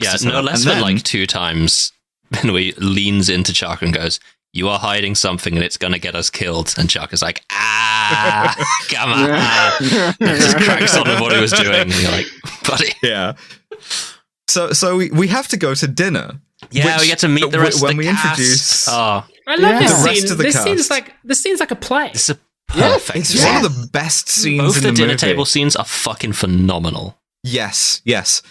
Yeah, no less than like 2 times. Benway leans into Chaka and goes, "You are hiding something and it's going to get us killed." And Chaka's like, come on. Just cracks on with what he was doing. And you're like, buddy. Yeah. So we have to go to dinner. Yeah, we get to meet the rest of the cast. When we introduce... I love this scene. This scene's like a play. It's a perfect It's one of the best scenes Both in the the dinner movie. table scenes are fucking phenomenal. Yes.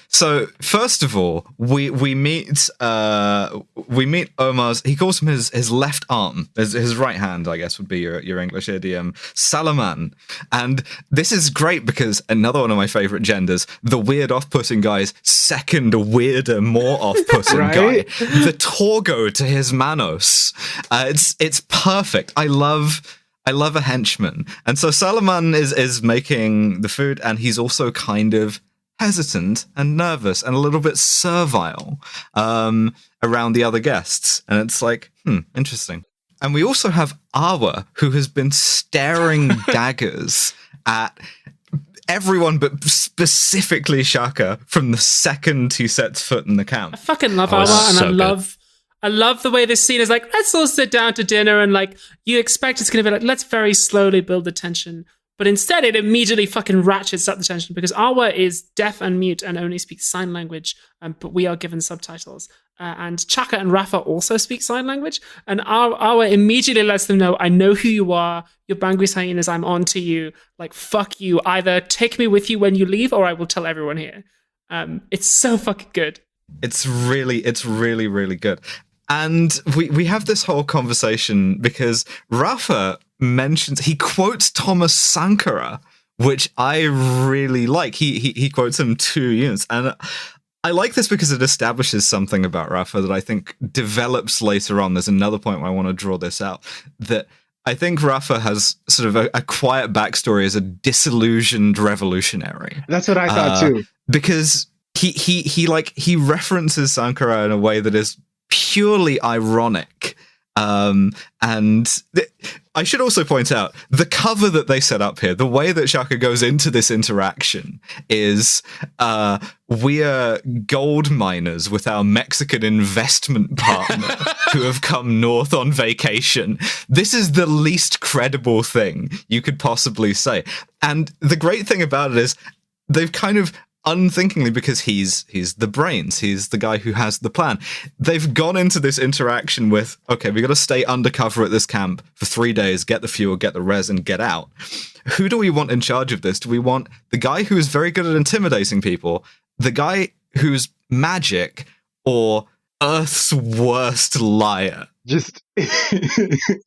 So first of all, we meet Omar's. He calls him his left arm, his right hand, I guess would be your English idiom, Saloum. And this is great because another one of my favorite genders, the weird off-putting guy's second weirder, more off-putting guy, the Torgo to his Manos. It's perfect. I love a henchman. And so Saloum is making the food, and he's also kind of hesitant and nervous and a little bit servile around the other guests. And it's like, interesting. And we also have Awa, who has been staring daggers at everyone but specifically Shaka from the second he sets foot in the camp. I fucking love Awa, and I love the way this scene is like, let's all sit down to dinner, and like you expect it's going to be like, let's very slowly build the tension. But instead, it immediately fucking ratchets up the tension because Awa is deaf and mute and only speaks sign language, but we are given subtitles. And Chaka and Rafa also speak sign language. And Awa immediately lets them know, I know who you are. You're Bangui hyenas. I'm on to you. Like, fuck you. Either take me with you when you leave or I will tell everyone here. It's so fucking good. It's really, really good. And we have this whole conversation because Rafa he quotes Thomas Sankara, which I really like. He quotes him 2 units. And I like this because it establishes something about Rafa that I think develops later on. There's another point where I want to draw this out, that I think Rafa has sort of a quiet backstory as a disillusioned revolutionary. That's what I thought too. Because he references Sankara in a way that is purely ironic. And I should also point out the cover that they set up here, the way that Shaka goes into this interaction is we are gold miners with our Mexican investment partner who have come north on vacation. This is the least credible thing you could possibly say. And the great thing about it is they've kind of unthinkingly, because he's the brains, he's the guy who has the plan, they've gone into this interaction with, okay, we got to stay undercover at this camp for 3 days, get the fuel, get the res, and get out. Who do we want in charge of this? Do we want the guy who is very good at intimidating people, the guy who's magic, or Earth's worst liar? Just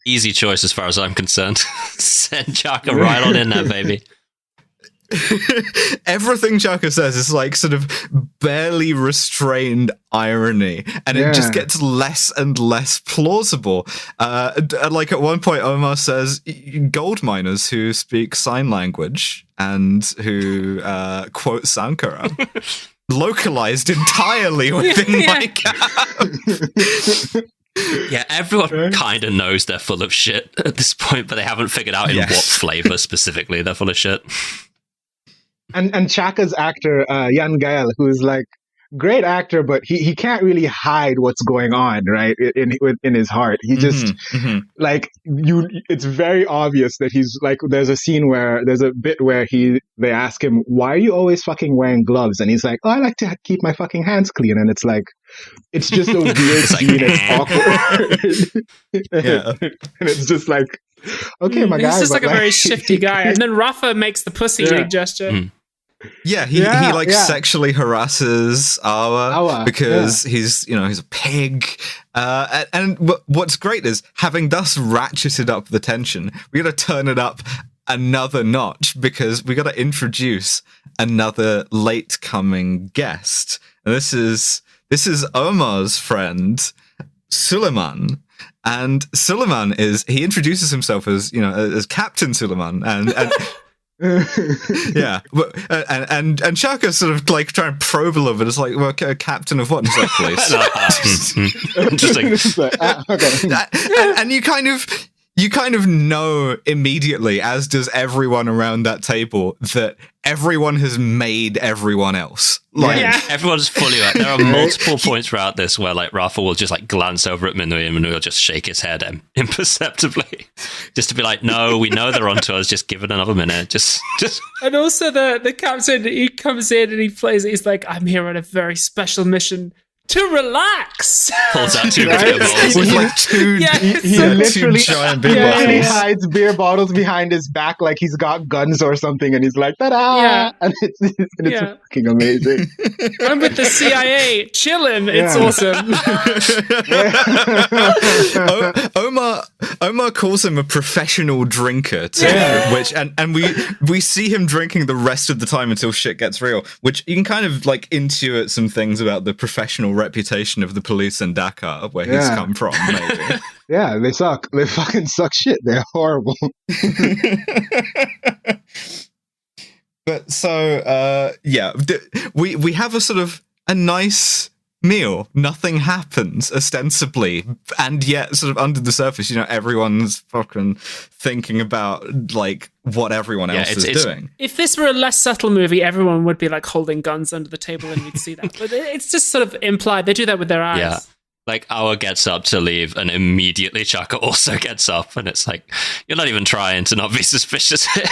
easy choice as far as I'm concerned. Send Chaka right on in there, baby. Everything Chaka says is like sort of barely restrained irony, and it just gets less and less plausible. Like at one point, Omar says gold miners who speak sign language and who quote Sankara. Localized entirely within my camp. Yeah, everyone kind of knows they're full of shit at this point, but they haven't figured out in what flavor specifically they're full of shit. And Chaka's actor, Yann Gael, who's like great actor, but he can't really hide what's going on, right? In his heart. He just like it's very obvious that he's like, there's a bit where they ask him, why are you always fucking wearing gloves? And he's like, oh, I like to keep my fucking hands clean. And it's like, it's just a weird scene. It's awkward. And it's just like, okay, my guy. He's just like a very shifty guy. And then Rafa makes the pussy gesture. Yeah, he sexually harasses Awa because he's a pig. And what's great is, having thus ratcheted up the tension, we got to turn it up another notch because we got to introduce another late coming guest. And this is Omar's friend, Suleiman. And Suleiman he introduces himself as Captain Suleiman, and yeah, and Shaka sort of like trying to probe a little bit. It's like, well, captain of what? And he's like, please. Interesting. And you kind of, you kind of know immediately, as does everyone around that table, that everyone has made everyone else. Like, everyone's fully aware. There are multiple points throughout this where like Rafa will just like glance over at Minui and Minui will just shake his head imperceptibly, just to be like, "No, we know they're onto us. Just give it another minute." Just. And also the captain, he comes in and he plays it. He's like, "I'm here on a very special mission to relax." Pulls out two beer bottles. with like two, He literally two giant beer bottles. he hides beer bottles behind his back like he's got guns or something, and he's like, "Ta-da!" Yeah. And it's fucking amazing. I'm with the CIA, chilling. It's awesome. Omar calls him a professional drinker too, which and we see him drinking the rest of the time until shit gets real, which you can kind of like intuit some things about the professional reputation of the police in Dakar, where he's come from, maybe. Yeah, they suck. They fucking suck shit. They're horrible. But so, we have a sort of a nice meal. Nothing happens, ostensibly, and yet sort of under the surface, you know, everyone's fucking thinking about like what everyone else is doing. If this were a less subtle movie, everyone would be like holding guns under the table and you'd see that. But it's just sort of implied. They do that with their eyes. Yeah. Like, Awa gets up to leave, and immediately Chaka also gets up, and it's like, you're not even trying to not be suspicious here.